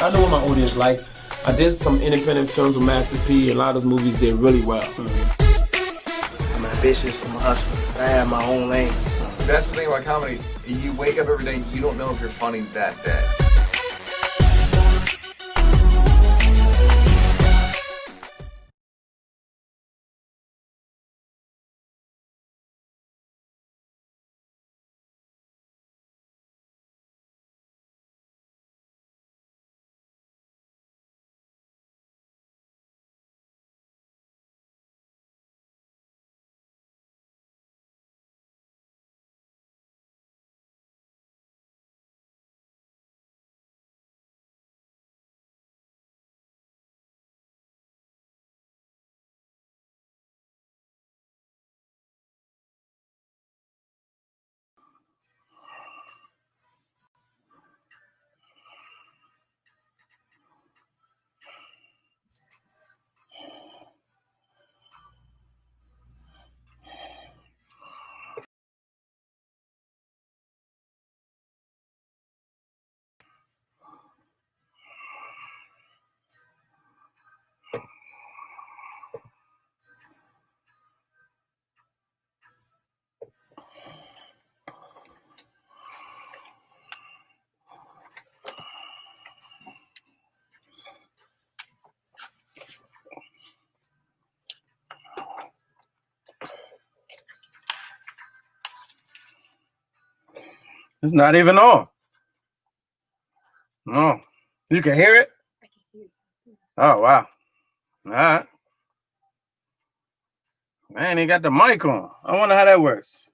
I know what my audience like. I did some independent films with Master P. A lot of those movies did really well. I'm ambitious. I'm a hustler. I have my own lane. That's the thing about comedy. You wake up every day, you don't know if you're funny that day. It's not even on. No. You can hear it? Oh, wow. All right. Man, he got the mic on. I wonder how that works.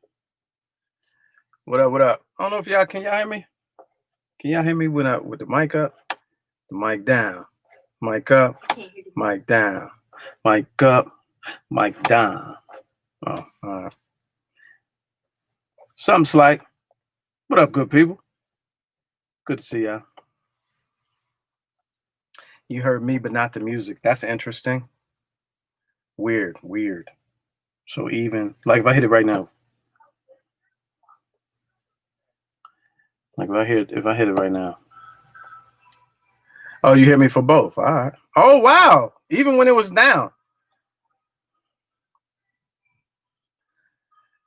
What up, what up? I don't know if y'all, can y'all hear me? Can y'all hear me with the mic up? The mic down. Mic up. Mic down. Mic up. Mic down. Oh, all right. Something slight. What up, good people? Good to see y'all. You heard me, but not the music. That's interesting. Weird. So even, like if I hit it right now. Like if I hit it right now. Oh, you hear me for both. All right. Oh, wow. Even when it was down.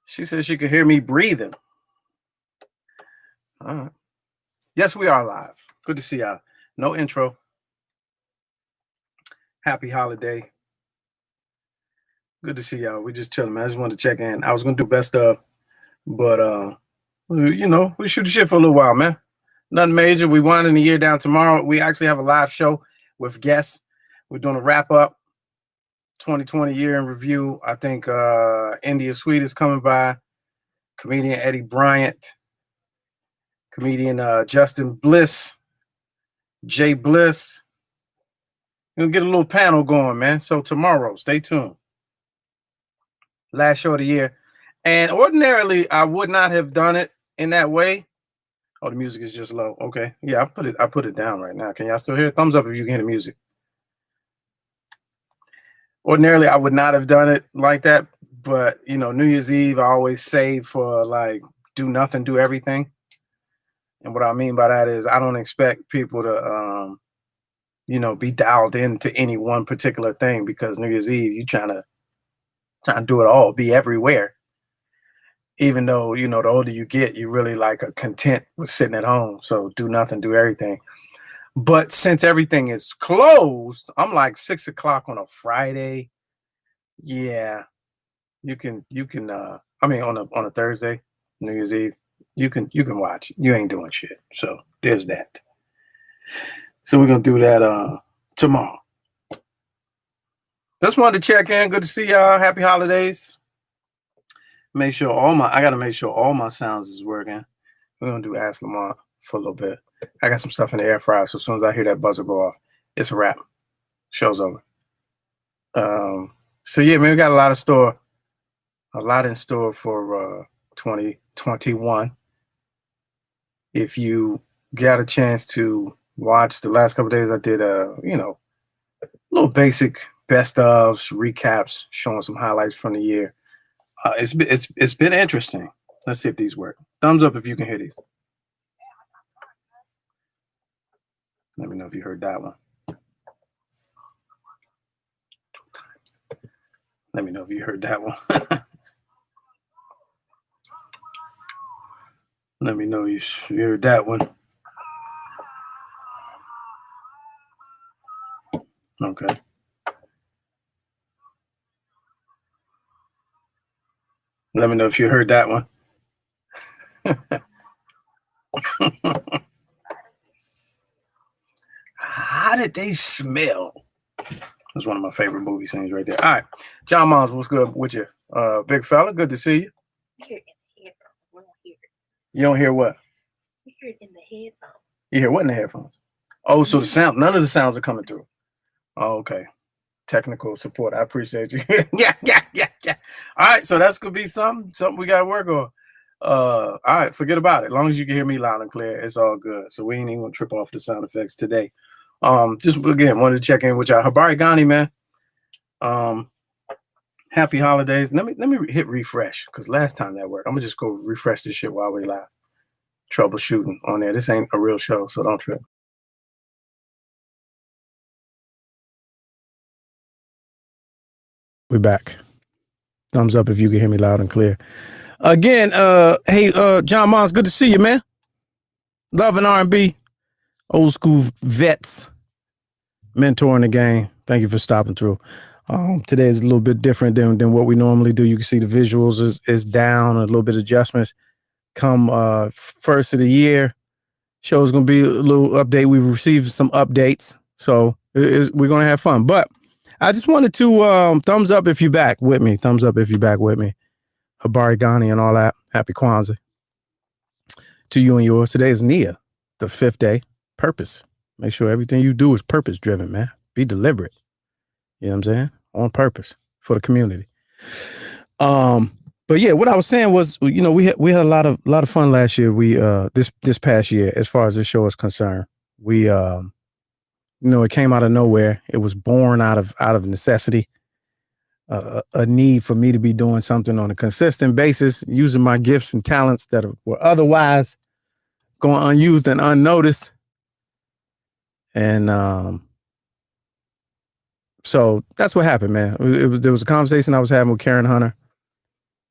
She said she could hear me breathing. All right. Yes, we are live. Good to see y'all. No intro. Happy holiday. Good to see y'all. We just chilling, man. I just wanted to check in. I was gonna do best of, but you know, we shoot the shit for a little while, man. Nothing major. We winding the year down tomorrow. We actually have a live show with guests. We're doing a wrap up 2020 year in review. I think India Sweet is coming by. Comedian Eddie Bryant. Comedian Justin Bliss. Jay Bliss. We're gonna get a little panel going, man. So tomorrow, stay tuned. Last show of the year. And ordinarily, I would not have done it in that way. Oh, the music is just low. Okay. Yeah, I put it down right now. Can y'all still hear it? Thumbs up if you can hear the music. Ordinarily, I would not have done it like that. But, you know, New Year's Eve, I always save for like do nothing, do everything. And what I mean by that is I don't expect people to, you know, be dialed into any one particular thing, because New Year's Eve, you trying to do it all, be everywhere. Even though, you know, the older you get, you really like a content with sitting at home. So do nothing, do everything. But since everything is closed, I'm like 6 o'clock on a Friday. Yeah, you can I mean on a Thursday, New Year's Eve, you can watch. You ain't doing shit. So there's that. So we're gonna do that tomorrow. Just wanted to check in. Good to see y'all. Happy holidays. Make sure I gotta make sure all my sounds is working. We're gonna do Ask Lamont for a little bit. I got some stuff in the air fryer, so as soon as I hear that buzzer go off, it's a wrap. Show's over. So yeah, man, we got a lot in store for 2021. If you got a chance to watch the last couple of days, I did you know, little basic best ofs, recaps, showing some highlights from the year. It's been interesting. Let's see if these work. Thumbs up if you can hear these. Let me know if you heard that one. 2 times. Let me know if you heard that one. Let me know you heard that one. Okay. Let me know if you heard that one. How did they smell? That's one of my favorite movie scenes right there. All right. John Miles, what's good with you? Big fella, good to see you. You don't hear what? You hear it in the headphones. You hear what in the headphones? Oh, so the sound, none of the sounds are coming through. Oh, okay. Technical support. I appreciate you. Yeah. All right, so that's gonna be something we gotta work on. All right, forget about it. As long as you can hear me loud and clear, it's all good. So we ain't even gonna trip off the sound effects today. Just again, wanted to check in with y'all. Habari Ghani, man. Happy holidays. Let me hit refresh because last time that worked. I'm gonna just go refresh this shit while we live. Troubleshooting on there. This ain't a real show, so don't trip. We back. Thumbs up if you can hear me loud and clear. Again, hey, John Miles, good to see you, man. Love and R&B, old school vets, mentoring the game. Thank you for stopping through. Today is a little bit different than what we normally do. You can see the visuals is down, a little bit of adjustments. Come first of the year, show's gonna be a little update. We've received some updates, so we're gonna have fun. But I just wanted to thumbs up if you're back with me. Thumbs up if you're back with me. Habari Ghani and all that. Happy Kwanzaa to you and yours. Today is Nia, the 5th day. Purpose. Make sure everything you do is purpose driven, man. Be deliberate. You know what I'm saying? On purpose for the community. But yeah, what I was saying was, we had a lot of fun last year. We this past year, as far as this show is concerned, we it came out of nowhere. It was born out of necessity, a need for me to be doing something on a consistent basis, using my gifts and talents that were otherwise going unused and unnoticed. And so that's what happened, man. There was a conversation I was having with Karen Hunter,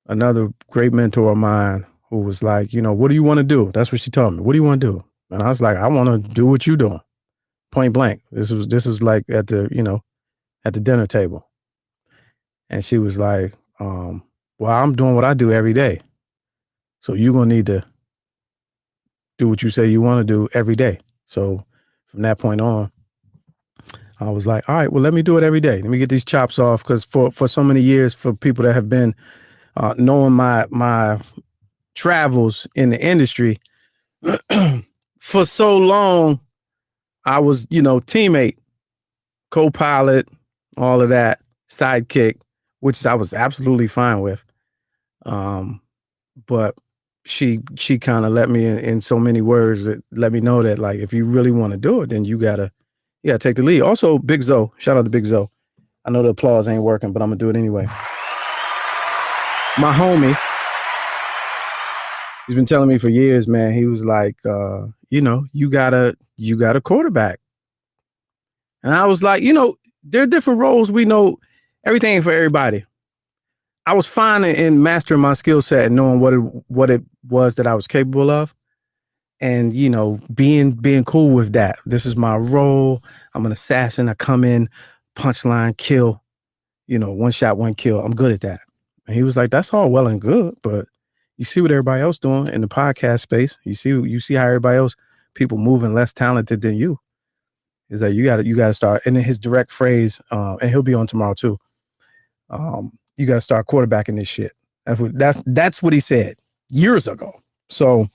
another great mentor of mine, who was like, what do you want to do? That's what she told me. What do you want to do? And I was like, I want to do what you're doing. Point blank. This is like at the dinner table. And she was like, well, I'm doing what I do every day. So you're going to need to do what you say you want to do every day. So from that point on, I was like, all right, well, let me do it every day. Let me get these chops off. Because for so many years, for people that have been knowing my travels in the industry, for so long, I was, teammate, co-pilot, all of that, sidekick, which I was absolutely fine with. But she kind of let me in so many words that let me know that, like, if you really want to do it, then you gotta take the lead. Also, Big Zoe, shout out to Big Zoe. I know the applause ain't working, but I'm gonna do it anyway. My homie, he's been telling me for years, man. He was like, you got a quarterback. And I was like, there are different roles. We know everything ain't for everybody. I was fine in mastering my skill set and knowing what it was that I was capable of. And, being cool with that. This is my role. I'm an assassin. I come in, punchline, kill, one shot, one kill. I'm good at that. And he was like, that's all well and good, but you see what everybody else doing in the podcast space. You see how everybody else, people moving less talented than you. Is that you gotta start. And then his direct phrase, and he'll be on tomorrow too. You gotta start quarterbacking this shit. That's what he said years ago. So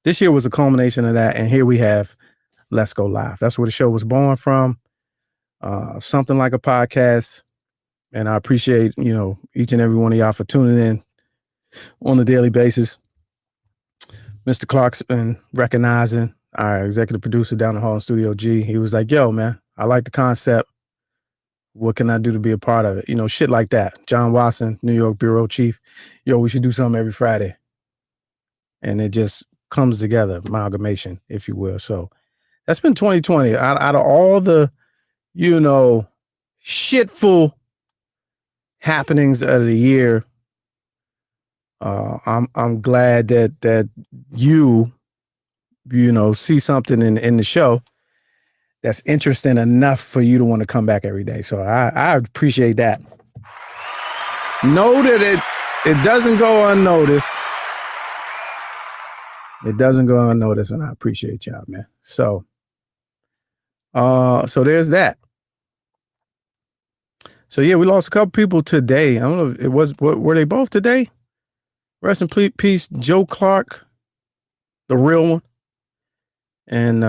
this year was a culmination of that, and here we have Let's Go Live. That's where the show was born from. Something like a podcast. And I appreciate, each and every one of y'all for tuning in on a daily basis. Mr. Clark's been recognizing our executive producer down the hall in Studio G. He was like, yo, man, I like the concept. What can I do to be a part of it? Shit like that. John Watson, New York bureau chief. Yo, we should do something every Friday. And it just comes together, amalgamation, if you will. So That's been 2020. Out of all the, shitful happenings of the year, I'm glad that you see something in the show that's interesting enough for you to want to come back every day. So I appreciate that. Know that it doesn't go unnoticed. It doesn't go unnoticed, and I appreciate y'all, man. So there's that. So yeah, we lost a couple people today. I don't know if it was, were they both today? Rest in peace, Joe Clark, the real one, and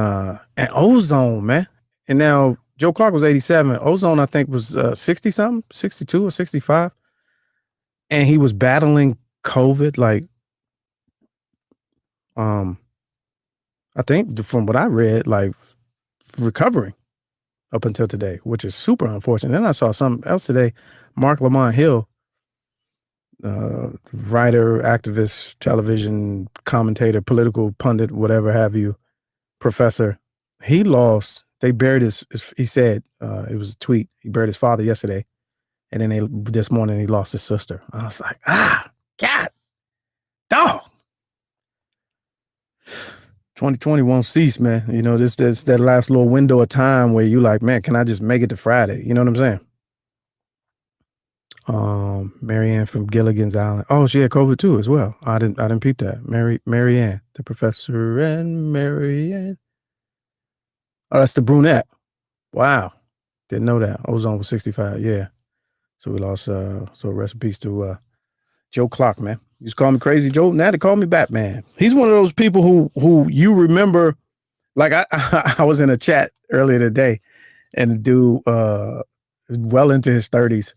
Ozone, man. And now Joe Clark was 87. Ozone, I think, was 60 something, 62 or 65, and he was battling COVID, like, I think from what I read, like recovering up until today, which is super unfortunate. Then I saw something else today. Mark Lamont Hill, writer, activist, television commentator, political pundit, whatever have you, professor. He lost. They buried he said, it was a tweet. He buried his father yesterday. And then this morning he lost his sister. I was like, God, dog. 2020 won't cease, man. This that last little window of time where you like, man, can I just make it to Friday? You know what I'm saying? Marianne from Gilligan's Island. Oh, she had COVID too as well. I didn't peep that. Marianne, the professor and Marianne. Oh, that's the brunette. Wow. Didn't know that. Ozone was 65. Yeah. So we lost, so rest in peace to Joe Clark, man. You used to call me Crazy Joe. Now they call me Batman. He's one of those people who you remember. Like I was in a chat earlier today, and the dude, well into his 30s,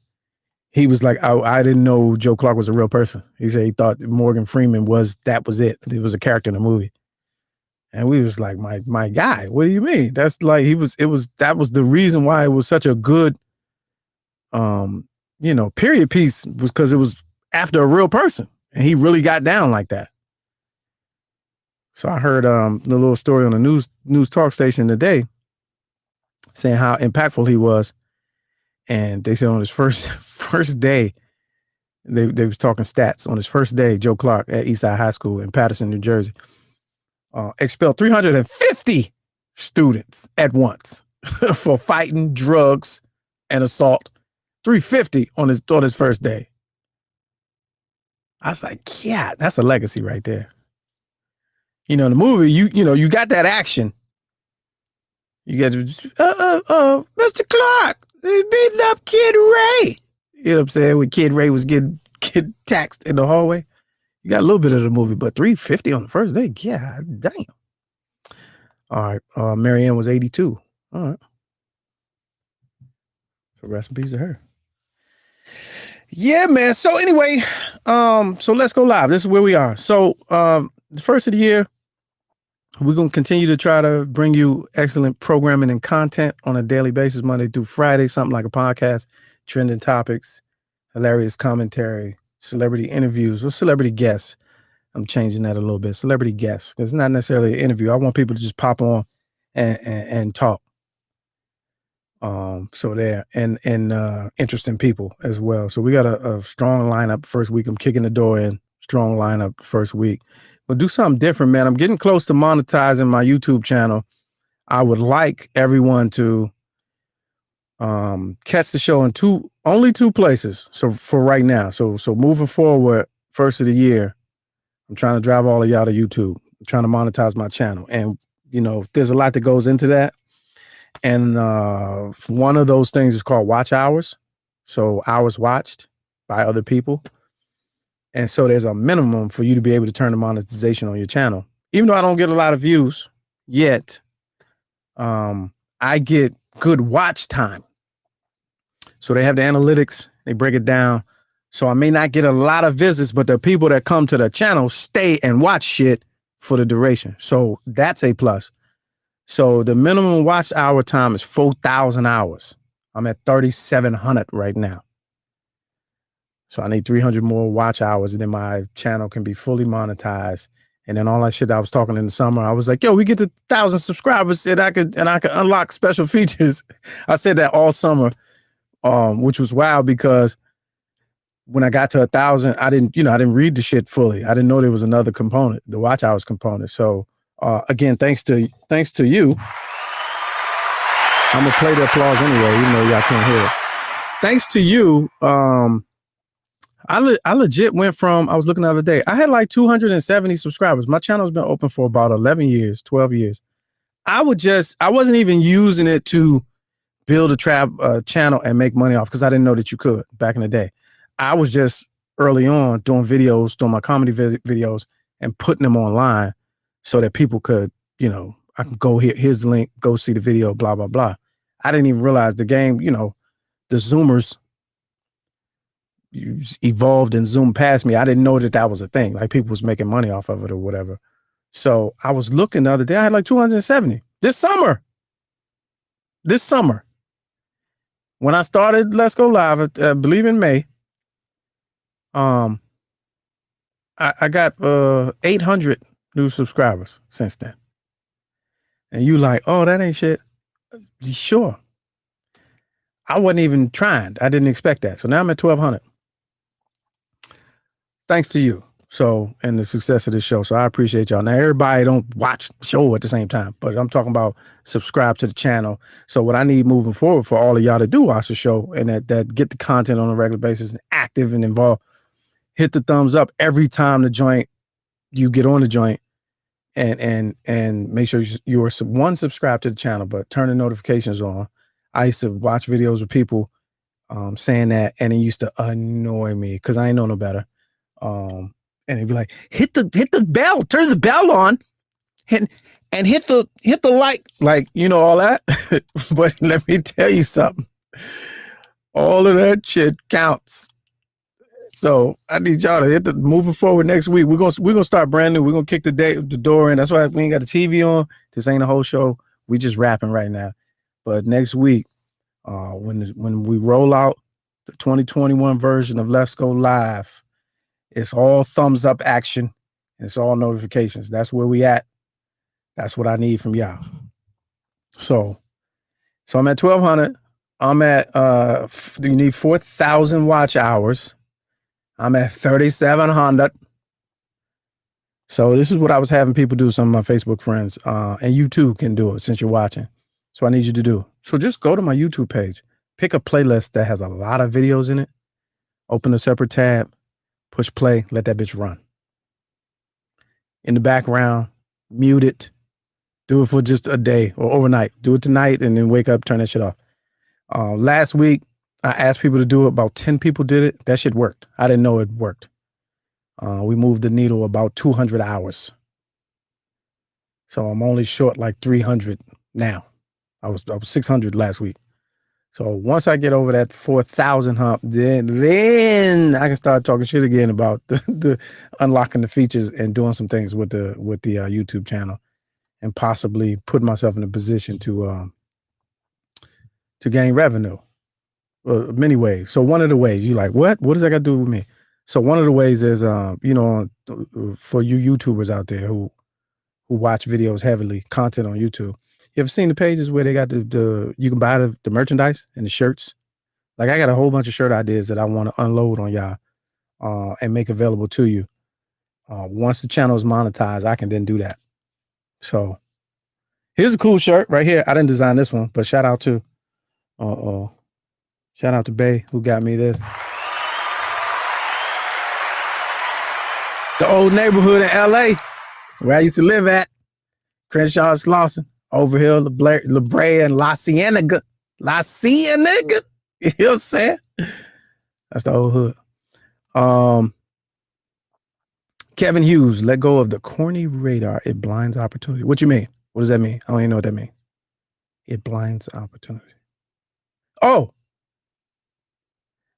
he was like, I didn't know Joe Clark was a real person. He said he thought Morgan Freeman was it. It was a character in a movie. And we was like, my guy, what do you mean? That's like, that was the reason why it was such a good, period piece, was because it was after a real person. And he really got down like that. So I heard the little story on the news talk station today saying how impactful he was. And they said on his first day, they was talking stats. On his first day, Joe Clark at Eastside High School in Patterson, New Jersey, expelled 350 students at once for fighting, drugs, and assault. 350 on his first day. I was like, yeah, that's a legacy right there. In the movie, you got that action. You got Mr. Clark, they beating up Kid Ray. You know what I'm saying? When Kid Ray was getting taxed in the hallway. You got a little bit of the movie, but 350 on the first day, yeah, damn. All right, Marianne was 82. All right. So rest in peace to her. Yeah, man. So anyway, so let's go live. This is where we are. So the first of the year, we're going to continue to try to bring you excellent programming and content on a daily basis, Monday through Friday, something like a podcast, trending topics, hilarious commentary, celebrity interviews, or celebrity guests. I'm changing that a little bit. Celebrity guests. It's not necessarily an interview. I want people to just pop on and talk. So there and interesting people as well. So we got a strong lineup first week. I'm kicking the door in. Strong lineup first week. We'll do something different, man. I'm getting close to monetizing my YouTube channel. I would like everyone to catch the show in only two places. So for right now. So moving forward, first of the year, I'm trying to drive all of y'all to YouTube. I'm trying to monetize my channel. And there's a lot that goes into that. And one of those things is called watch hours. So hours watched by other people. And so there's a minimum for you to be able to turn the monetization on your channel. Even though I don't get a lot of views yet, I get good watch time. So they have the analytics, they break it down. So I may not get a lot of visits, but the people that come to the channel stay and watch shit for the duration. So that's a plus. So the minimum watch hour time is 4,000 hours. I'm at 3,700 right now. So I need 300 more watch hours, and then my channel can be fully monetized And then all that shit that I was talking in the summer, I was like, yo, we get to 1,000 subscribers and I could unlock special features. I said that all summer, which was wild because when I got to 1,000, I didn't read the shit fully. I didn't know there was another component, the watch hours component. So again, thanks to you. I'm gonna play the applause anyway, even though y'all can't hear it. Thanks to you, I legit went from, I was looking the other day, I had like 270 subscribers. My channel's been open for about 11 years, 12 years. I wasn't even using it to build a channel and make money off because I didn't know that you could back in the day. I was just early on doing videos, doing my comedy videos and putting them online so that people could, I can go here, here's the link, go see the video, blah, blah, blah. I didn't even realize the game, the Zoomers evolved and zoomed past me. I didn't know that was a thing. Like people was making money off of it or whatever. So I was looking the other day, I had like 270 this summer. When I started Let's Go Live, I believe in May, I got 800 new subscribers since then. And you like, oh, that ain't shit. Sure. I wasn't even trying. I didn't expect that. So now I'm at 1,200. Thanks to you. So, and the success of this show. So I appreciate y'all. Now, everybody don't watch the show at the same time, but I'm talking about subscribe to the channel. So what I need moving forward for all of y'all to do watch the show and that get the content on a regular basis and active and involved, hit the thumbs up every time you get on the joint and make sure you're subscribed to the channel, but turn the notifications on. I used to watch videos with people saying that, and it used to annoy me because I ain't know no better. And it'd be like, hit the bell, turn the bell on, and hit the like, all that. But let me tell you something. All of that shit counts. So I need y'all to moving forward next week. We're gonna start brand new. We're gonna kick the door in. That's why we ain't got the TV on. This ain't a whole show. We just rapping right now. But next week, when we roll out the 2021 version of Let's Go Live, it's all thumbs up action. And it's all notifications. That's where we at. That's what I need from y'all. So I'm at 1,200. I'm at you need 4,000 watch hours. I'm at 3,700. So this is what I was having people do, some of my Facebook friends, and you too can do it since you're watching. So I need you to do. So just go to my YouTube page, pick a playlist that has a lot of videos in it, open a separate tab, push play, let that bitch run. In the background, mute it, do it for just a day or overnight. Do it tonight and then wake up, turn that shit off. Last week, I asked people to do it. About 10 people did it. That shit worked. I didn't know it worked. We moved the needle about 200 hours. So I'm only short like 300 now. I was 600 last week. So once I get over that 4,000 hump, then I can start talking shit again about the unlocking the features and doing some things with the YouTube channel, and possibly put myself in a position to gain revenue. Many ways. So one of the ways you like, what does that got to do with me? So one of the ways is, for you YouTubers out there who watch videos heavily, content on YouTube, you ever seen the pages where they got you can buy the merchandise and the shirts? Like I got a whole bunch of shirt ideas that I want to unload on y'all and make available to you. Once the channel is monetized, I can then do that. So here's a cool shirt right here. I didn't design this one, but shout out to Bay who got me this. The old neighborhood in LA where I used to live at, Crenshaw, Slauson, Overhill, La Brea, and La Cienega. La Cienega. You know what I'm saying? That's the old hood. Kevin Hughes, let go of the corny radar. It blinds opportunity. What you mean? What does that mean? I don't even know what that means. It blinds opportunity. Oh.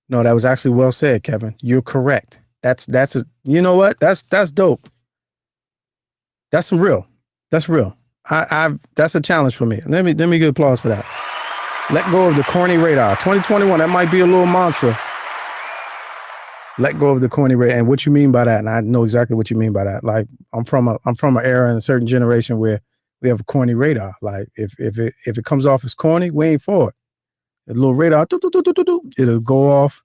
No, that was actually well said, Kevin. You're correct. You know what? That's dope. That's some real. That's real. That's a challenge for me. Let me get applause for that. Let go of the corny radar. 2021, that might be a little mantra. let go of the corny radar. And what you mean by that, and I know exactly what you mean by that. Like I'm from an era in a certain generation where we have a corny radar. Like if it comes off as corny, we ain't for it. A little radar, it'll go off.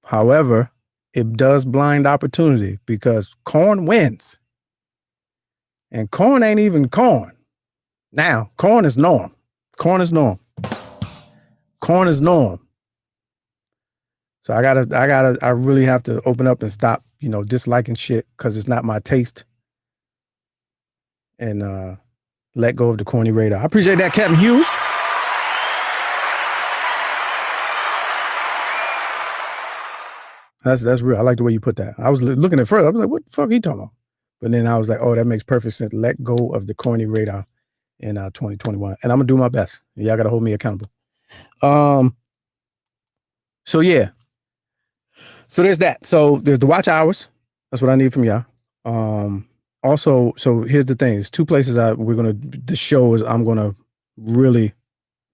However, it does blind opportunity because corn wins. And corn ain't even corn. Now, corn is norm. Corn is norm. Corn is norm. So I really have to open up and stop, disliking shit because it's not my taste. And let go of the corny radar. I appreciate that, Captain Hughes. That's real. I like the way you put that. I was looking at it further. I was like, what the fuck are you talking about? But then I was like, oh, that makes perfect sense. Let go of the corny radar in 2021. And I'm going to do my best. Y'all got to hold me accountable. So yeah. So there's that. So there's the watch hours. That's what I need from y'all. Also, so here's the thing. There's two places I'm going to really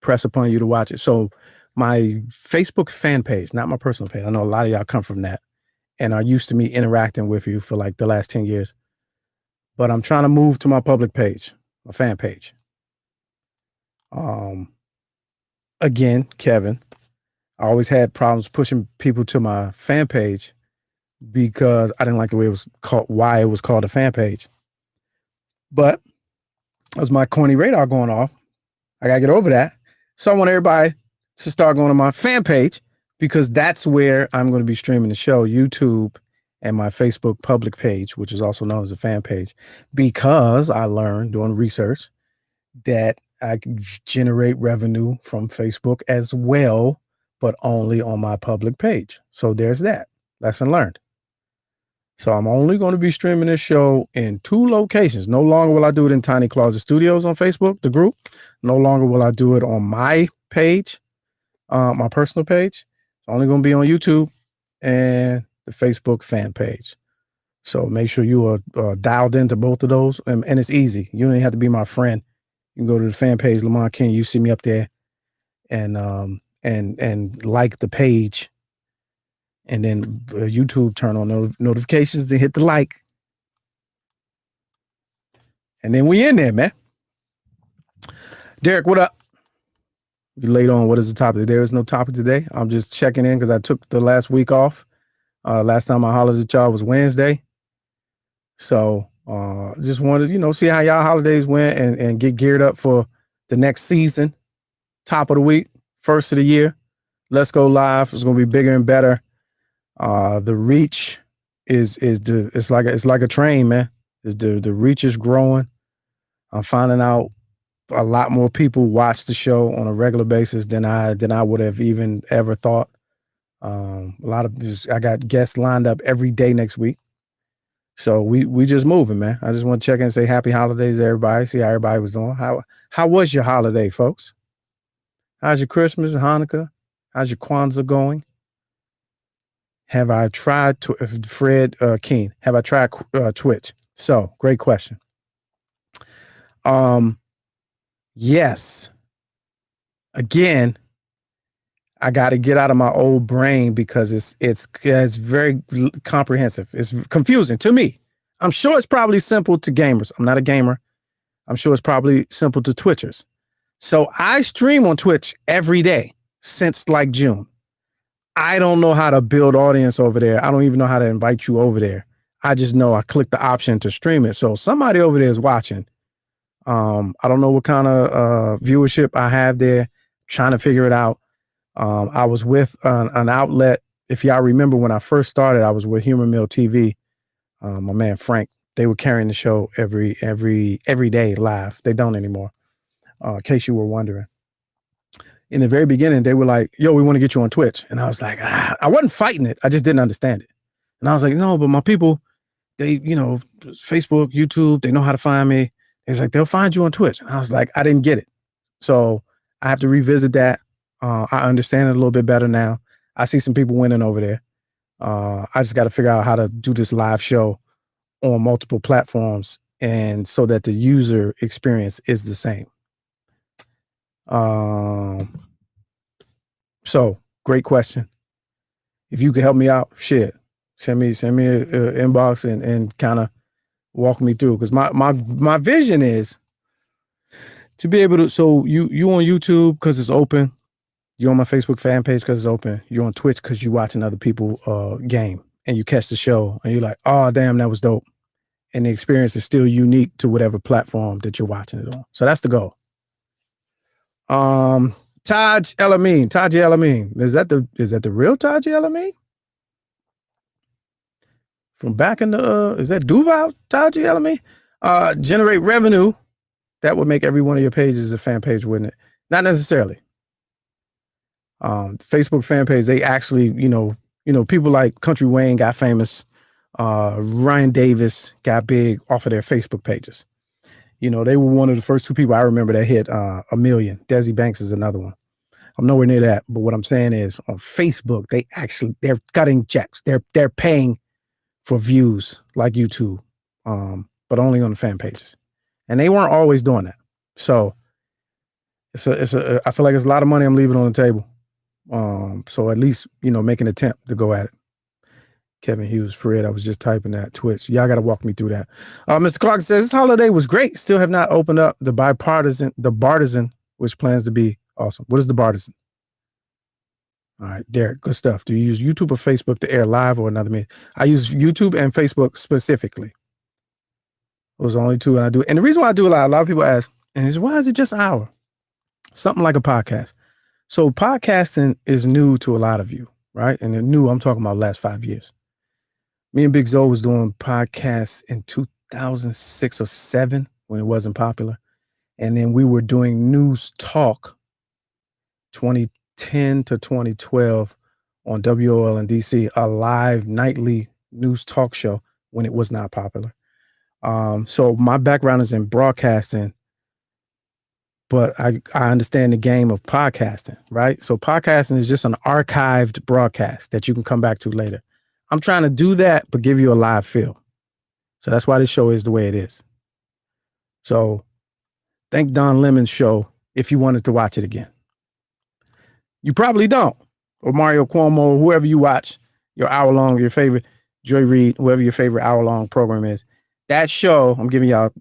press upon you to watch it. So my Facebook fan page, not my personal page. I know a lot of y'all come from that and are used to me interacting with you for like the last 10 years. But I'm trying to move to my public page, my fan page. Again, Kevin, I always had problems pushing people to my fan page because I didn't like the way it was called, why it was called a fan page. But that was my corny radar going off. I got to get over that. So I want everybody to start going to my fan page because that's where I'm going to be streaming the show, YouTube and my Facebook public page, which is also known as a fan page, because I learned doing research that I can generate revenue from Facebook as well, but only on my public page. So there's that. Lesson learned. So I'm only going to be streaming this show in 2 locations. No longer will I do it in Tiny Closet Studios on Facebook, the group. No longer will I do it on my page, my personal page. It's only going to be on YouTube and the Facebook fan page. So make sure you are dialed into both of those. And it's easy. You don't even have to be my friend. You can go to the fan page, Lamont King. You see me up there and like the page. And then YouTube turn on notifications and hit the like. And then we in there, man. Derek, what up? You late on. What is the topic? There is no topic today. I'm just checking in because I took the last week off. Last time I hollered at y'all was Wednesday. So just wanted to, see how y'all holidays went and get geared up for the next season. Top of the week, first of the year. Let's go live. It's going to be bigger and better. The reach it's like a train, man. The reach is growing. I'm finding out a lot more people watch the show on a regular basis than I would have even ever thought. I got guests lined up every day next week. So we just moving, man. I just want to check in and say happy holidays to everybody. See how everybody was doing. How was your holiday, folks? How's your Christmas, Hanukkah? How's your Kwanzaa going? Have I tried Fred Keen? Have I tried Twitch? So great question. Yes. Again, I got to get out of my old brain because it's very comprehensive. It's confusing to me. I'm sure it's probably simple to gamers. I'm not a gamer. I'm sure it's probably simple to Twitchers. So I stream on Twitch every day since like June. I don't know how to build audience over there. I don't even know how to invite you over there. I just know I clicked the option to stream it. So somebody over there is watching. I don't know what kind of viewership I have there. Trying to figure it out. I was with an outlet. If y'all remember when I first started, I was with Humor Mill TV. My man Frank. They were carrying the show every day live. They don't anymore. In case you were wondering. In the very beginning, they were like, yo, we want to get you on Twitch. And I was like, I wasn't fighting it. I just didn't understand it. And I was like, no, but my people, they, Facebook, YouTube, they know how to find me. It's like, they'll find you on Twitch. And I was like, I didn't get it. So I have to revisit that. I understand it a little bit better now. I see some people winning over there. I just got to figure out how to do this live show on multiple platforms and so that the user experience is the same. So great question. If you could help me out, shit, send me a inbox and kind of walk me through. Because my vision is to be able to. So you on YouTube because it's open. You're on my Facebook fan page because it's open. You're on Twitch because you're watching other people game and you catch the show and you're like, oh damn, that was dope. And the experience is still unique to whatever platform that you're watching it on. So that's the goal. Taj El Amin. Is that the real Taj El Amin? From back in the is that Duval Taj El Amin? Generate revenue. That would make every one of your pages a fan page, wouldn't it? Not necessarily. Facebook fan page, they actually, you know, people like Country Wayne got famous. Ryan Davis got big off of their Facebook pages. You know, they were one of the first two people I remember that hit a million. Desi Banks is another one. I'm nowhere near that, but what I'm saying is on Facebook, they're cutting checks. They're paying for views like YouTube, but only on the fan pages, and they weren't always doing that. So I feel like it's a lot of money I'm leaving on the table. So at least, you know, make an attempt to go at it. Kevin Hughes, Fred, I was just typing that Twitch. Y'all got to walk me through that. Mr. Clark says, this holiday was great. Still have not opened up the Bartisan, which plans to be awesome. What is the Bartisan? All right, Derek, good stuff. Do you use YouTube or Facebook to air live or another media? I use YouTube and Facebook specifically. Those are the only two and I do. And the reason why I do a lot of people ask, is why is it just an hour? Something like a podcast. So podcasting is new to a lot of you, right? And I'm talking about the last 5 years. Me and Big Zoe was doing podcasts in 2006 or 7 when it wasn't popular. And then we were doing news talk 2010 to 2012 on WOL in DC, a live nightly news talk show when it was not popular. So my background is in broadcasting, but I understand the game of podcasting, right? So podcasting is just an archived broadcast that you can come back to later. I'm trying to do that, but give you a live feel. So that's why this show is the way it is. So thank Don Lemon's show if you wanted to watch it again. You probably don't. Or Mario Cuomo, or whoever you watch, your favorite, Joy Reid, whoever your favorite hour-long program is. That show, I'm giving y'all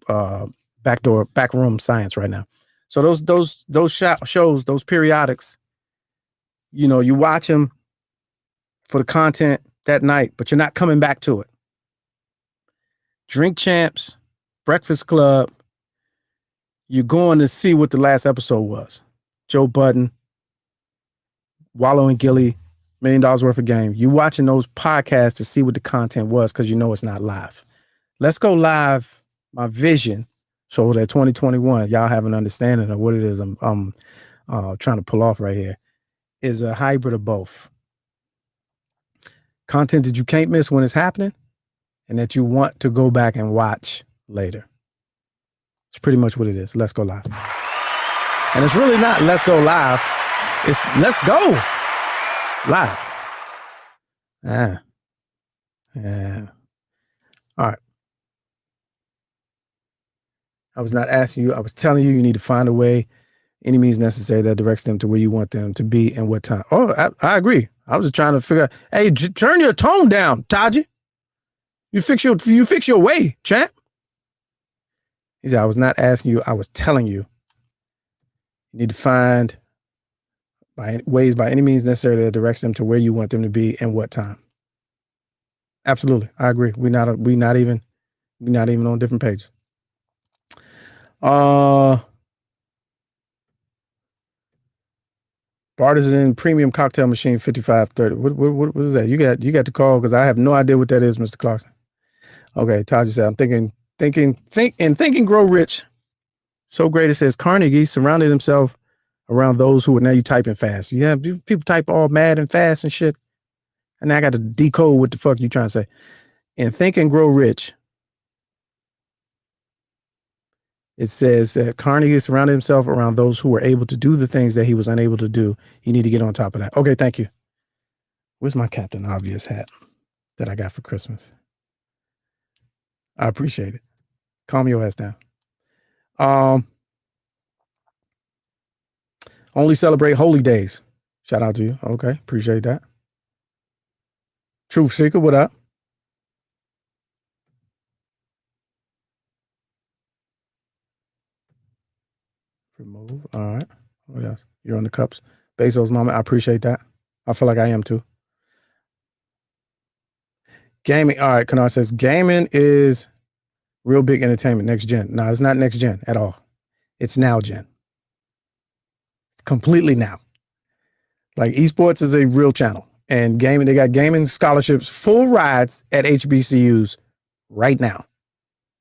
backroom science right now. So those shows, those periodics, you know, you watch them for the content that night, but you're not coming back to it. Drink Champs, Breakfast Club, you're going to see what the last episode was. Joe Budden, Wallow and Gilly, $1 million worth of game. You watching those podcasts to see what the content was because you know it's not live. Let's Go Live, my vision, so that 2021, y'all have an understanding of what it is I'm trying to pull off right here, is a hybrid of both. Content that you can't miss when it's happening and that you want to go back and watch later. It's pretty much what it is. Let's Go Live. And it's really not Let's Go Live. It's Let's Go Live. Yeah. All right. I was not asking you. I was telling you need to find a way, any means necessary that directs them to where you want them to be and what time. Oh, I agree. I was just trying to figure out, hey, turn your tone down, Taji. You fix your way, champ. He said, I was not asking you. I was telling you. You need to find ways by any means necessary that directs them to where you want them to be and what time. Absolutely. I agree. We're not even on different pages. Bartisan Premium Cocktail Machine 5530. What is that? You got to call because I have no idea what that is, Mr. Clarkson. Okay, Taji said, I'm thinking grow rich. So great, it says Carnegie surrounded himself around those who were, now you typing fast. Yeah, people type all mad and fast and shit. And now I got to decode what the fuck you trying to say. And Think and Grow Rich, it says that Carnegie surrounded himself around those who were able to do the things that he was unable to do. You need to get on top of that. Okay, thank you. Where's my Captain Obvious hat that I got for Christmas? I appreciate it. Calm your ass down. Only celebrate holy days. Shout out to you. Okay, appreciate that. Truth Seeker, what up? Remove. All right. What else? You're on the cups. Bezos moment. I appreciate that. I feel like I am too. Gaming. All right. Kennard says gaming is real big entertainment. Next gen. No, it's not next gen at all. It's now gen. It's completely now. Like esports is a real channel, and gaming. They got gaming scholarships, full rides at HBCUs right now.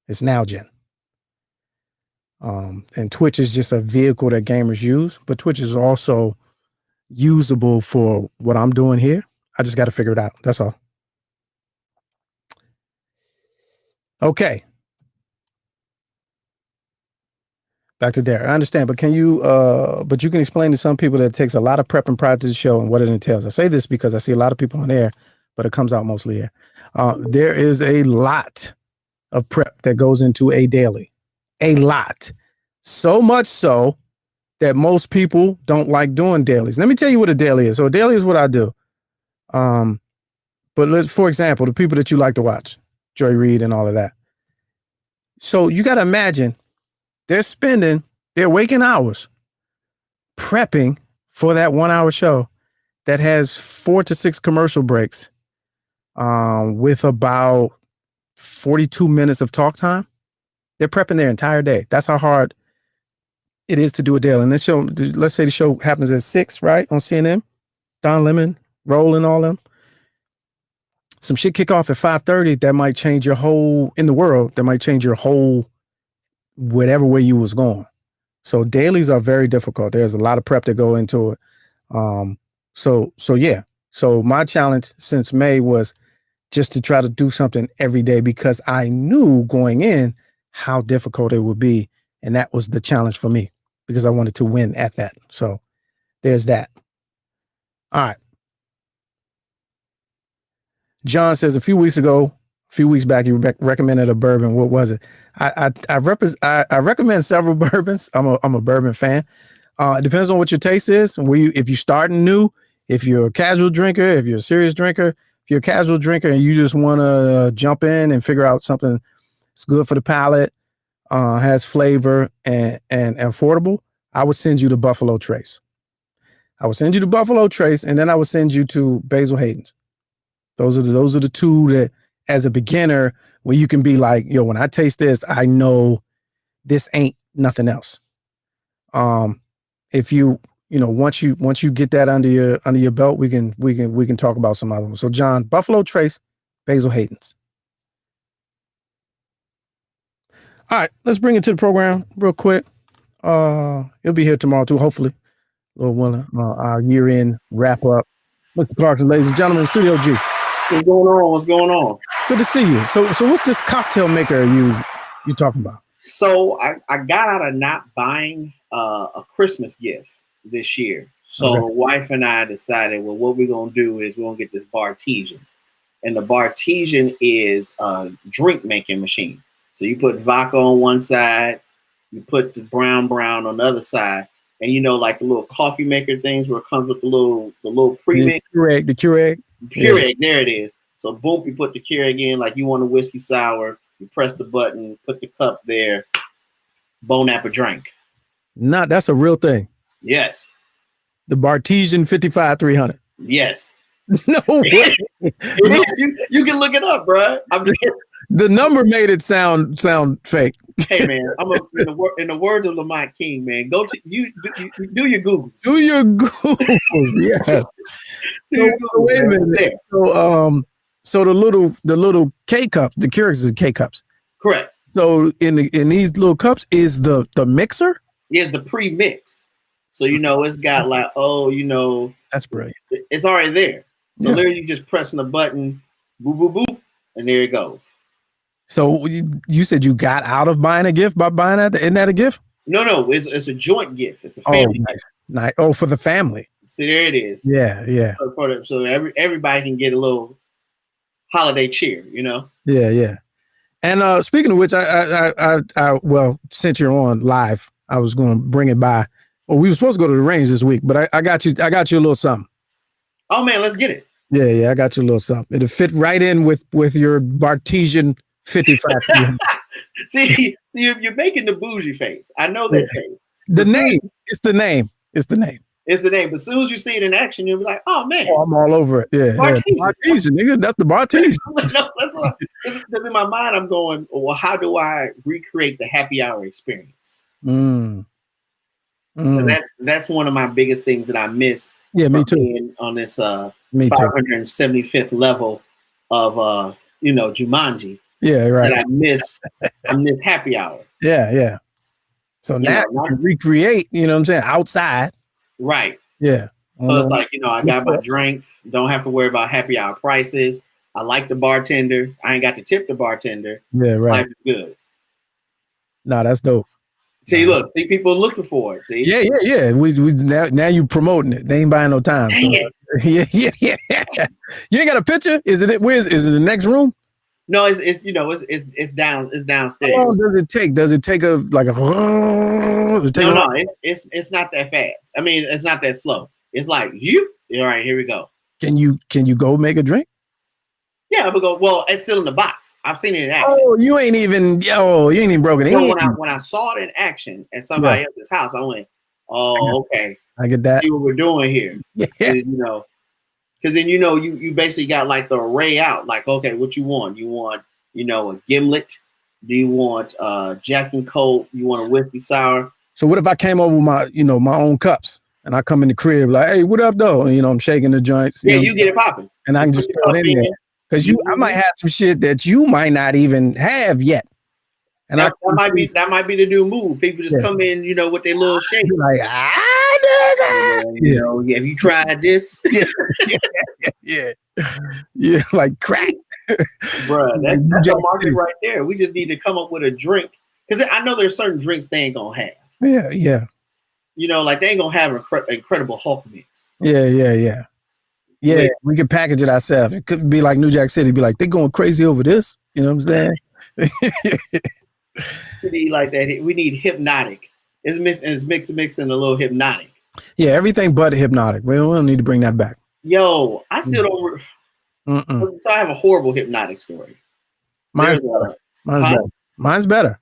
It's now gen. And Twitch is just a vehicle that gamers use, but Twitch is also usable for what I'm doing here. I just got to figure it out. That's all. Okay. Back to Derek. I understand, but but you can explain to some people that it takes a lot of prep and pride to the show and what it entails. I say this because I see a lot of people on air, but it comes out mostly here. There is a lot of prep that goes into a daily. A lot. So much so that most people don't like doing dailies. Let me tell you what a daily is. So a daily is what I do. But for example, the people that you like to watch, Joy Reid and all of that. So you got to imagine they're spending their waking hours prepping for that 1 hour show that has 4 to 6 commercial breaks with about 42 minutes of talk time. They're prepping their entire day. That's how hard it is to do a daily. And this show, let's say the show happens at 6, right? On CNN, Don Lemon, Roll and all them. Some shit kick off at 5:30 that might change your whole, in the world, that might change your whole, whatever way you was going. So dailies are very difficult. There's a lot of prep that go into it. So yeah. So my challenge since May was just to try to do something every day because I knew going in how difficult it would be. And that was the challenge for me because I wanted to win at that. So there's that. All right. John says a few weeks back, you recommended a bourbon. What was it? I recommend several bourbons. I'm a bourbon fan. It depends on what your taste is. If you're starting new, if you're a casual drinker, if you're a serious drinker, if you're a casual drinker and you just want to jump in and figure out something that's good for the palate, has flavor and affordable, I would send you to Buffalo Trace. I would send you to Buffalo Trace, and then I would send you to Basil Hayden's. Those are the two that, as a beginner, where you can be like, yo, when I taste this, I know this ain't nothing else. If once you get that under your belt, we can talk about some other ones. So John, Buffalo Trace, Basil Hayden's. All right, let's bring it to the program real quick. It'll be here tomorrow too, hopefully. Lord willing, our year-end wrap up. Mr. Clarkson, ladies and gentlemen, Studio G. What's going on? What's going on? Good to see you. So what's this cocktail maker you talking about? So I got out of not buying a Christmas gift this year. So Okay. the wife and I decided, well, what we're gonna do is we're gonna get this Bartesian, and the Bartesian is a drink making machine. So you put vodka on one side, you put the brown on the other side, and like the little coffee maker things where it comes with the little premix. The Keurig. Keurig, there it is. So boom, you put the Keurig in like you want a whiskey sour. You press the button, put the cup there, Bon Apple drink. That's a real thing. Yes. The Bartesian 55300. Yes. No way. You can look it up, bro. The number made it sound fake. Hey man, in the words of Lamont King, man, go to you do your Googles. Do your Googles. Yes. Wait a minute. So the little K cup, the Keurigs is K cups. Correct. So in these little cups is the mixer? Yeah, the pre-mix. So it's got like, that's brilliant. It's already there. So Yeah. literally you just pressing the button, boop, boop, boop, and there it goes. So you said you got out of buying a gift by buying that? Isn't that a gift? No, it's a joint gift. It's a family gift. Nice. Oh, for the family. See, there it is. Yeah. So everybody can get a little holiday cheer, Yeah. And speaking of which, I well, since you're on live, I was going to bring it by. Well, we were supposed to go to the range this week, but I got you a little something. Oh man, let's get it. Yeah, I got you a little something. It'll fit right in with your Bartesian 55. See, you're making the bougie face. I know that face. The But name. It's the name. It's the name. It's the name. But as soon as you see it in action, you'll be like, oh man. Oh, I'm all over it. Yeah. Bartesian, nigga. That's the Bartesian. Because in my mind, I'm going, well, how do I recreate the happy hour experience? That's one of my biggest things that I miss. Yeah, me too. On this 575th level of Jumanji. Yeah, right. That I miss happy hour. Yeah. So now you can recreate, you know what I'm saying, outside. Right. Yeah. So it's like, I got my drink, don't have to worry about happy hour prices. I like the bartender. I ain't got to tip the bartender. Yeah, right. Life is good. Nah, that's dope. See, look, people looking for it. See? Yeah. We now you promoting it. They ain't buying no time. So, yeah. You ain't got a picture? Is it the next room? No, it's downstairs. How long does it take? Does it take a? No, it's not that fast. I mean, it's not that slow. It's like all right, here we go. Can you go make a drink? Yeah, but well, it's still in the box. I've seen it in action. Oh, you ain't even broken in. When I saw it in action at somebody else's house, I went, oh, okay. I get that. See what we're doing here. Yeah. Because then you basically got like the array out. Like, okay, what you want? You want a gimlet? Do you want Jack and Coke? You want a whiskey sour? So what if I came over with my own cups and I come in the crib like, hey, what up though? And, I'm shaking the joints. You get it popping. And I can just throw it in there. Because I might have some shit that you might not even have yet. And that might be the new move. People just come in, with their little shake. Like, nigga. Have you tried this? Yeah, like crack. Bruh, that's the market right there. We just need to come up with a drink. Because I know there's certain drinks they ain't gonna have. Yeah. Like they ain't gonna have an Incredible Hulk mix. Yeah. Yeah, we could package it ourselves. It could be like New Jack City, be like, they're going crazy over this. You know what I'm saying? We need like that. We need Hypnotic. It's mixed in a little Hypnotic. Yeah, everything but Hypnotic. We don't need to bring that back. Yo, I still don't. So I have a horrible Hypnotic story. Mine's better.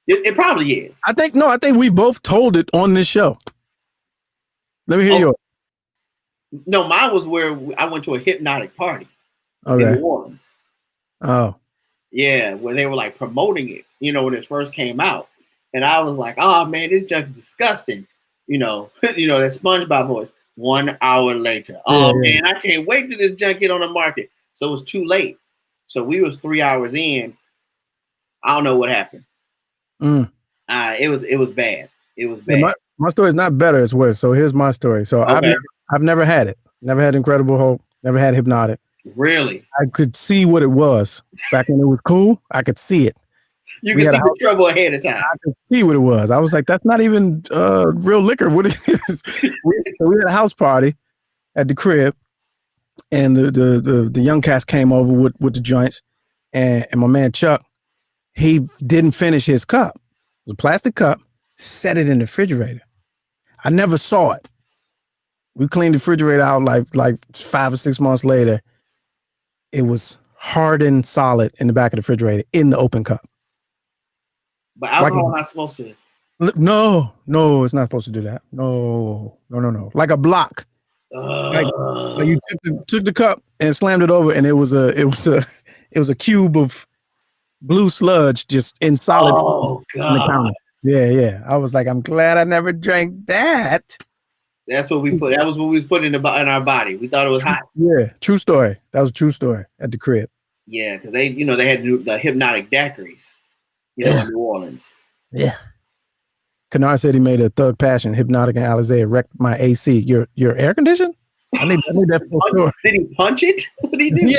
It probably is. I think we both told it on this show. Let me hear yours. No, mine was where I went to a Hypnotic party in New Orleans. Oh. Yeah, where they were like promoting it, when it first came out. And I was like, oh man, this junk is disgusting. That SpongeBob voice. 1 hour later. Oh man, I can't wait till this junk get on the market. So it was too late. So we was 3 hours in. I don't know what happened. It was bad. It was bad. Yeah, my story is not better, it's worse. So here's my story. So I've never had it. Never had Incredible Hulk. Never had Hypnotic. Really? I could see what it was back when it was cool. I could see it. You can see the trouble ahead of time. I could see what it was. I was like, that's not even real liquor. What it is? So we had a house party at the crib, and the young cats came over with the joints, and my man Chuck, he didn't finish his cup. It was a plastic cup. Set it in the refrigerator. I never saw it. We cleaned the refrigerator out like 5 or 6 months later. It was hardened solid in the back of the refrigerator in the open cup. But alcohol not supposed to. No, it's not supposed to do that. No. Like a block. Like you took the cup and slammed it over, and it was a cube of blue sludge just in solid. Oh God. Yeah. I was like, I'm glad I never drank that. That's what we put. That was what we was putting in our body. We thought it was hot. Yeah, true story. That was a true story at the crib. Yeah, because they had the Hypnotic daiquiris. In New Orleans. Yeah. Kennard said he made a Thug Passion, Hypnotic, and Alizé wrecked my AC. Your air condition? I need that full story. Did he punch it? What did he do? Yeah,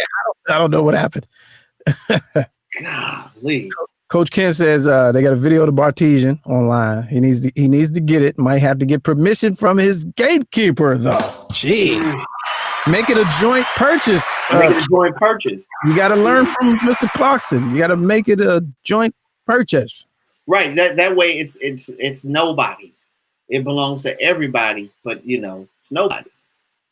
I don't know what happened. Golly. Coach Ken says they got a video of the Bartesian online. He needs to get it. Might have to get permission from his gatekeeper though. Gee. Make it a joint purchase. You got to learn from Mr. Clarkson. You got to make it a joint purchase. Right. That way it's nobody's. It belongs to everybody, but it's nobody's.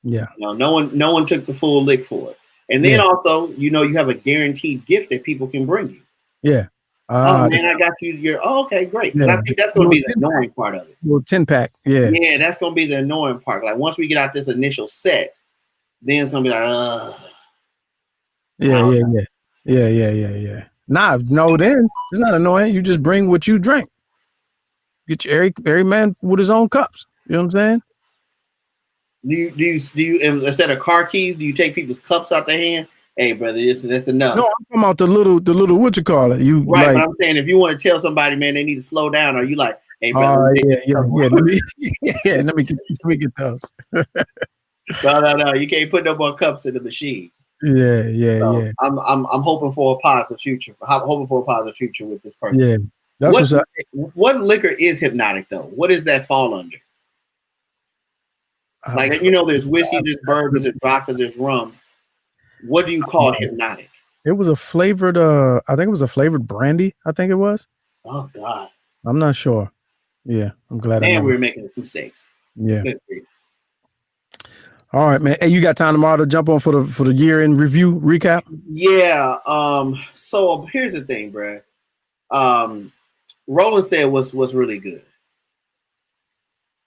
Yeah. No one took the full lick for it. And then also, you have a guaranteed gift that people can bring you. Yeah. Oh man, I got you your. Oh, okay, great. Because I think that's going to be the annoying part of it. Well, 10-pack. Yeah. Yeah, that's going to be the annoying part. Like once we get out this initial set, then it's going to be like, Yeah. Nah, no, then it's not annoying. You just bring what you drink. Get your every man with his own cups. You know what I'm saying? Do you instead of car keys, do you take people's cups out their hand? Hey, brother, that's enough. No, I'm talking about the little what you call it. You right, like, but I'm saying if you want to tell somebody, man, they need to slow down, or you like, hey, brother, yeah. Let me get those. No, you can't put no more cups in the machine. Yeah. I'm hoping for a positive future. I'm hoping for a positive future with this person. Yeah, that's what's up. What liquor is hypnotic though? What does that fall under? Like there's whiskey, there's bourbons, there's vodka, there's rums. What do you call hypnotic? It was a flavored. I think it was a flavored brandy. I think it was. Oh God, I'm not sure. Yeah, I'm glad. And we were making these mistakes. Yeah. All right, man. Hey, you got time tomorrow to jump on for the year in review recap? Yeah. So here's the thing, Brad. Roland said was really good.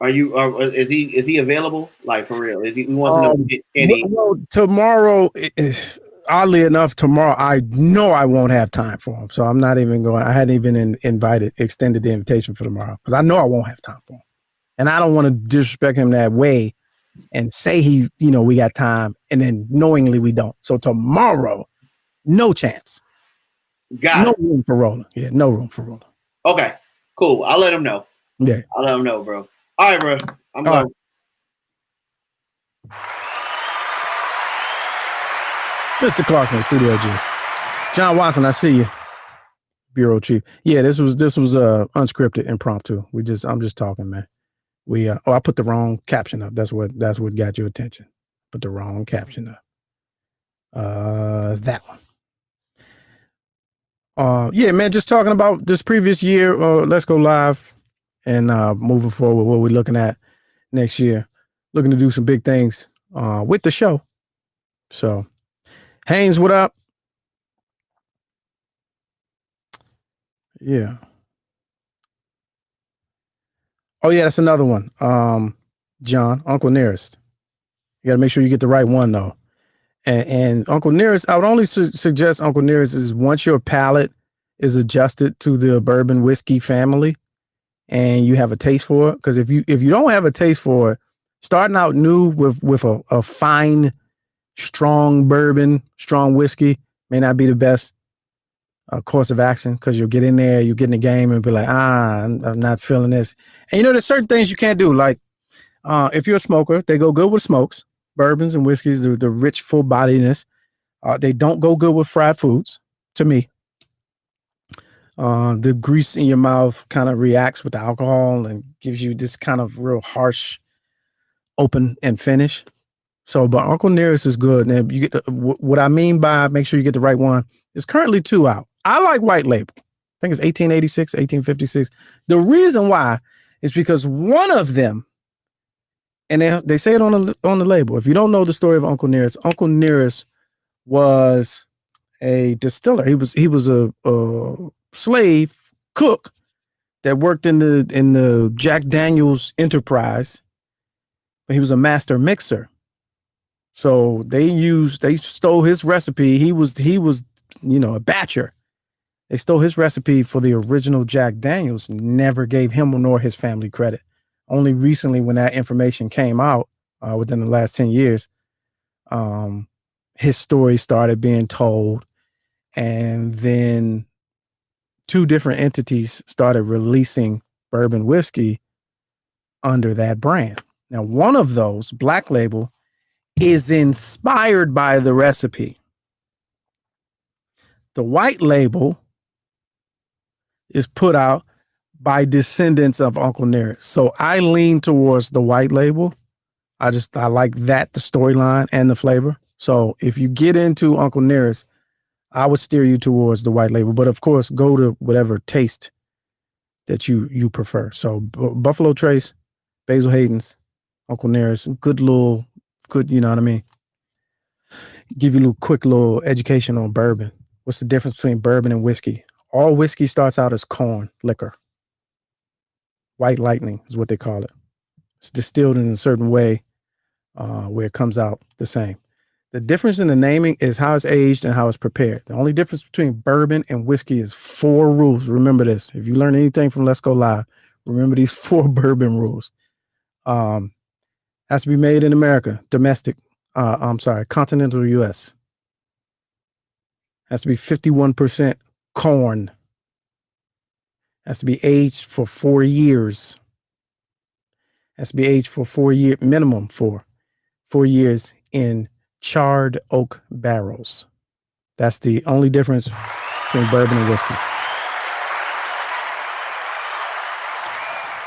Is he available? Like for real? He wants to know. Well, tomorrow, oddly enough, tomorrow I know I won't have time for him, so I'm not even going. I hadn't even extended the invitation for tomorrow because I know I won't have time for him, and I don't want to disrespect him that way and say we got time and then knowingly we don't. So tomorrow, no chance. No room for Roland. Yeah, no room for Roland. Okay, cool. I'll let him know. Yeah, I'll let him know, bro. All right, bro. I'm going. Mr. Clarkson, Studio G. John Watson, I see you. Bureau Chief. Yeah, this was unscripted, impromptu. I'm just talking, man. I put the wrong caption up. That's what got your attention. Put the wrong caption up. That one. Yeah, man, just talking about this previous year. Let's go live and moving forward, what we're looking at next year. Looking to do some big things with the show. So, Haynes, what up? Yeah. Oh, yeah, that's another one. John, Uncle Nearest. You got to make sure you get the right one, though. And Uncle Nearest, I would only suggest Uncle Nearest is once your palate is adjusted to the bourbon whiskey family and you have a taste for it. Because if you don't have a taste for it, starting out new with a fine, strong bourbon, strong whiskey may not be the best course of action, because you'll get in there, you get in the game and be like, I'm not feeling this. And there's certain things you can't do. Like if you're a smoker, they go good with smokes, bourbons and whiskeys, the rich full bodiness. They don't go good with fried foods, to me. The grease in your mouth kind of reacts with the alcohol and gives you this kind of real harsh open and finish. So, but Uncle Nearest is good. And you get what I mean by make sure you get the right one. There's currently 2 out. I like white label. I think it's 1886, 1856. The reason why is because one of them, and they say it on the label. If you don't know the story of Uncle Nearest was a distiller. He was a slave cook that worked in the Jack Daniels enterprise, but he was a master mixer. So they stole his recipe. He was a batcher. They stole his recipe for the original Jack Daniels, never gave him nor his family credit. Only recently, when that information came out within the last 10 years, his story started being told. And then 2 different entities started releasing bourbon whiskey under that brand. Now, one of those, Black Label, is inspired by the recipe. The white label is put out by descendants of Uncle Nearest. So I lean towards the white label. I like that, the storyline and the flavor. So if you get into Uncle Nearest, I would steer you towards the white label. But of course, go to whatever taste that you prefer. So Buffalo Trace, Basil Hayden's, Uncle Nearest, good little Could, you know what I mean? Give you a little quick little education on bourbon. What's the difference between bourbon and whiskey? All whiskey starts out as corn liquor. White lightning is what they call it. It's distilled in a certain way where it comes out the same. The difference in the naming is how it's aged and how it's prepared. The only difference between bourbon and whiskey is 4 rules. Remember this. If you learn anything from Let's Go Live, remember these 4 bourbon rules. Has to be made in America, domestic. Continental U.S. Has to be 51% corn. Has to be aged for 4 years. Has to be aged for 4 years, minimum 4 years in charred oak barrels. That's the only difference between bourbon and whiskey.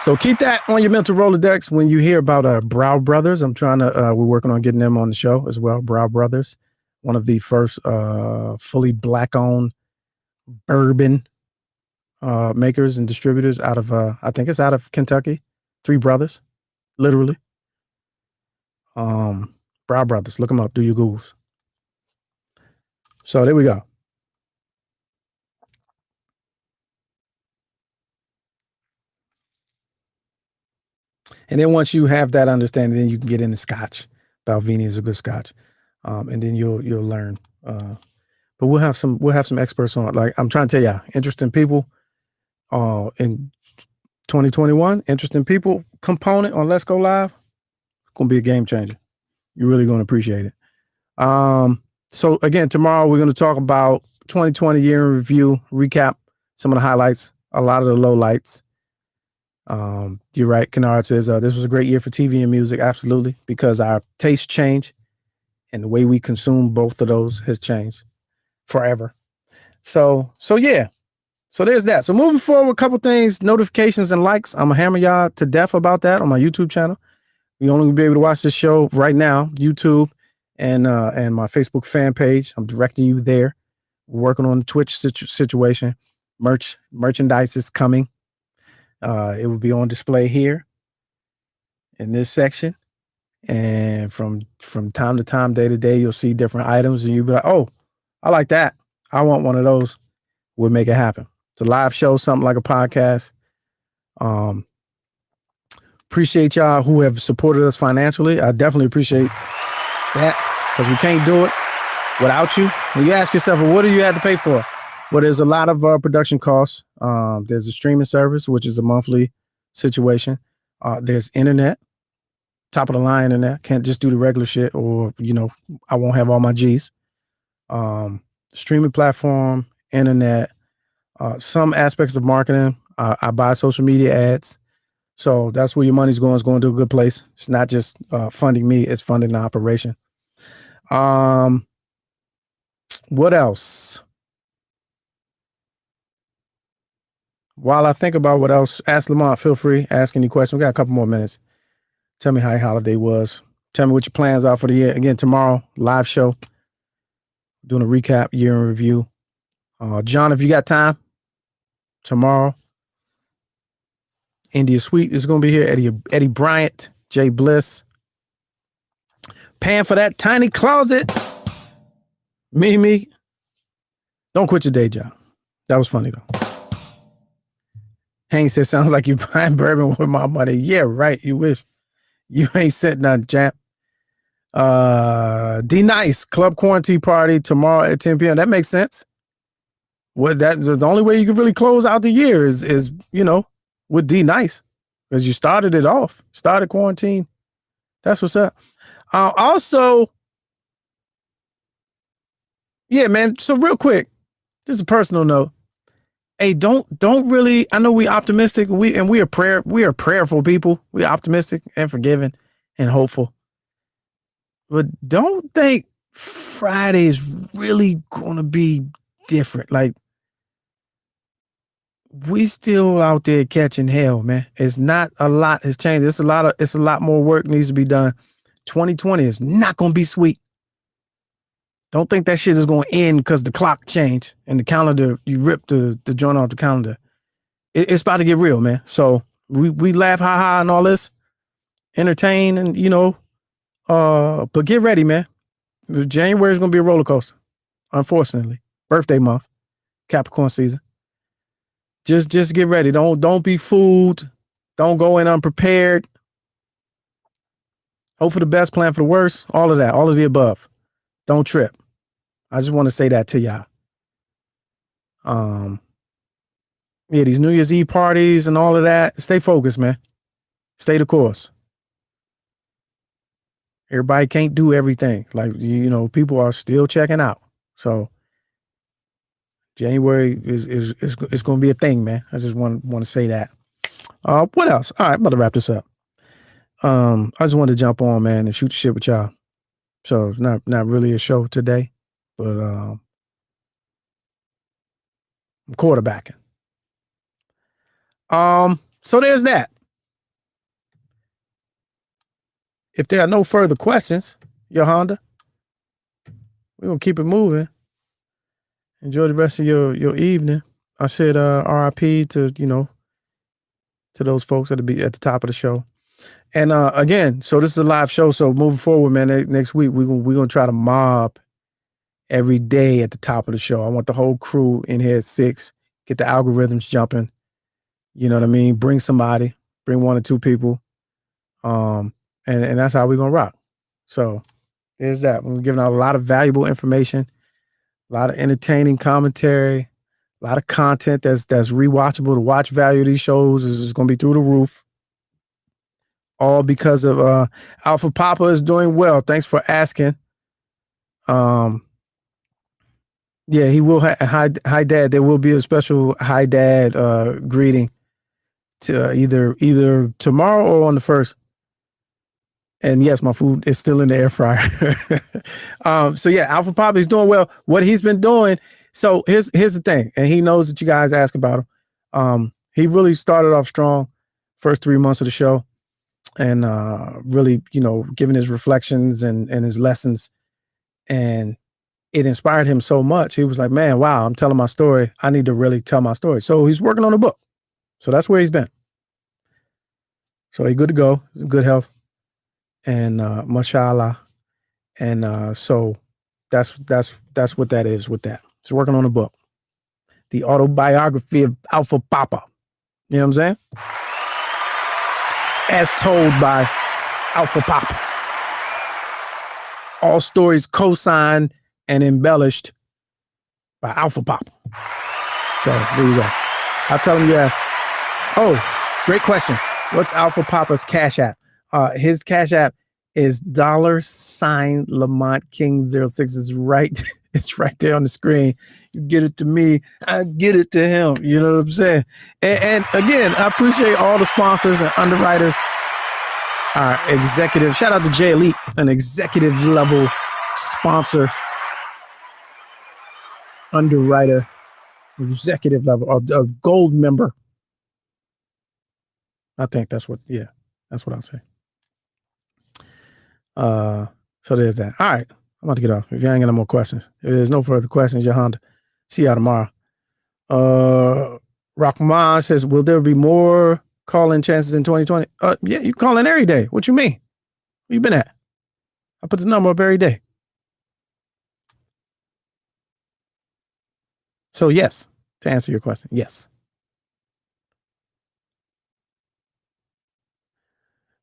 So keep that on your mental Rolodex when you hear about Brow Brothers. We're working on getting them on the show as well. Brow Brothers, one of the first fully black-owned bourbon makers and distributors out of, I think it's out of Kentucky. 3 brothers, literally. Brow Brothers, look them up, do your Googles. So there we go. And then once you have that understanding, then you can get into Scotch. Balvenie is a good Scotch, and then you'll learn. But we'll have some experts on. Like I'm trying to tell you, interesting people. In 2021, interesting people component on Let's Go Live. Gonna be a game changer. You're really gonna appreciate it. So again, tomorrow we're gonna talk about 2020 year in review, recap some of the highlights, a lot of the lowlights. You're right. Kennard says this was a great year for TV and music. Absolutely. Because our tastes change and the way we consume both of those has changed forever. So yeah. So there's that. So moving forward, a couple things, notifications and likes. I'm gonna hammer y'all to death about that on my YouTube channel. You only be able to watch this show right now, YouTube and my Facebook fan page. I'm directing you there. We're working on the Twitch situation. Merchandise is coming. It will be on display here in this section. And from time to time, day to day, you'll see different items and you'll be like, oh, I like that. I want one of those. We'll make it happen. It's a live show, something like a podcast. Appreciate y'all who have supported us financially. I definitely appreciate that because we can't do it without you. When you ask yourself, well, what do you have to pay for? Well, there's a lot of production costs. There's a streaming service, which is a monthly situation. There's internet, top of the line internet. Can't just do the regular shit or, I won't have all my G's. Streaming platform, internet, some aspects of marketing. I buy social media ads. So that's where your money's going. It's going to a good place. It's not just funding me. It's funding the operation. What else? While I think about what else, ask Lamont, feel free, ask any question. We got a couple more minutes. Tell me how your holiday was. Tell me what your plans are for the year. Again, tomorrow, live show. Doing a recap, year in review. John, if you got time, tomorrow, India Sweet is going to be here. Eddie Bryant, Jay Bliss. Paying for that tiny closet. Mimi. Don't quit your day job. That was funny, though. Hank says, sounds like you buying bourbon with my money. Yeah, right. You wish. You ain't said nothing, champ. D Nice Club Quarantine Party tomorrow at 10 p.m. That makes sense. That's the only way you can really close out the year is with D Nice. Because you started it off. Started quarantine. That's what's up. Also, yeah, man. So real quick, just a personal note. Hey, don't really. I know we optimistic. We are prayerful people. We optimistic and forgiving and hopeful. But don't think Friday is really gonna be different. Like we still out there catching hell, man. It's not a lot has changed. It's a lot more work needs to be done. 2020 is not gonna be sweet. Don't think that shit is going to end because the clock changed and the calendar, you ripped the joint off the calendar. It's about to get real, man. So we laugh, ha ha, and all this, entertain, and But get ready, man. January is gonna be a roller coaster. Unfortunately, birthday month, Capricorn season. Just get ready. Don't be fooled. Don't go in unprepared. Hope for the best, plan for the worst. All of that, all of the above. Don't trip. I just want to say that to y'all. Yeah, these New Year's Eve parties and all of that. Stay focused, man. Stay the course. Everybody can't do everything. Like, you know, people are still checking out. So January is going to be a thing, man. I just want to say that. What else? All right, I'm about to wrap this up. I just wanted to jump on, man, and shoot the shit with y'all. So it's not really a show today, but I'm quarterbacking. So there's that. If there are no further questions, your Honda, we're gonna keep it moving. Enjoy the rest of your evening. I said RIP to, you know, to those folks at the top of the show. And again, so this is a live show. So moving forward, man, next week we're gonna try to mob every day at the top of the show. I want the whole crew in here at 6. Get the algorithms jumping. You know what I mean? Bring somebody, bring 1 or 2 people. And that's how we're gonna rock. So there's that. We're giving out a lot of valuable information, a lot of entertaining commentary, a lot of content that's rewatchable. The watch value of these shows is gonna be through the roof. All because of Alpha Papa is doing well. Thanks for asking. Yeah, he will. Hi, Dad. There will be a special Hi, Dad greeting to either tomorrow or on the 1st. And yes, my food is still in the air fryer. So yeah, Alpha Papa is doing well. What he's been doing. So here's the thing, and he knows that you guys ask about him. He really started off strong, first 3 months of the show, and really, you know, giving his reflections and his lessons, and it inspired him so much. He was like, man, wow, I'm telling my story. I need to really tell my story. So he's working on a book. So that's where he's been. So he's good to go, good health, and mashallah. And so that's what that is with that. He's working on a book. The autobiography of Alpha Papa. You know what I'm saying? As told by Alpha Papa. All stories co-signed and embellished by Alpha Papa. So there you go. I'll tell him you asked. Oh, great question. What's Alpha Papa's Cash App? His Cash App is $ Lamont King 06. It's right, it's right there on the screen. You get it to me, I get it to him. You know what I'm saying? And again, I appreciate all the sponsors and underwriters. Our executive, shout out to Jay Elite, an executive level sponsor, underwriter, executive level, or a gold member. I think that's what I'll say. So there's that. All right, I'm about to get off. If you ain't got no more questions, if there's no further questions, your Honda. See y'all tomorrow. Rockman says, will there be more call-in chances in 2020? Yeah, you call in every day. What you mean? Where you been at? I put the number up every day. So yes, to answer your question, yes.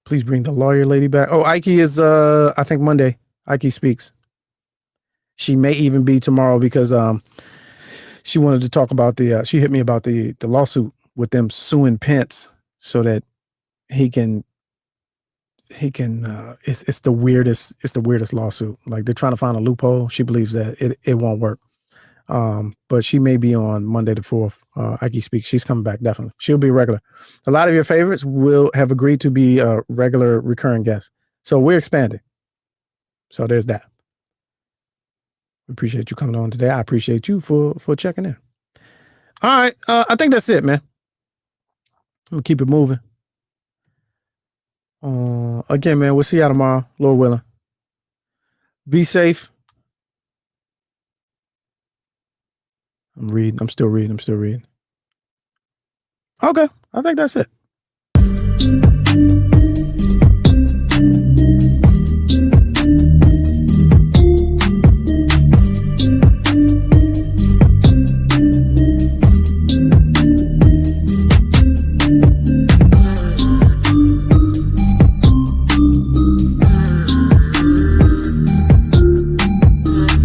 Please bring the lawyer lady back. Oh, Ike is, I think Monday. Ike speaks. She may even be tomorrow because she wanted to talk about she hit me about the lawsuit with them suing Pence so that he can it's the weirdest lawsuit. Like they're trying to find a loophole. She believes that it won't work. But she may be on Monday the 4th. Ike speaks. She's coming back, definitely. She'll be regular. A lot of your favorites will have agreed to be a regular recurring guest. So we're expanding. So there's that. We appreciate you coming on today. I appreciate you for checking in. All right. I think that's it, man. I'm gonna keep it moving. Again, man, we'll see y'all tomorrow, Lord willing. Be safe. I'm still reading. Okay. I think that's it.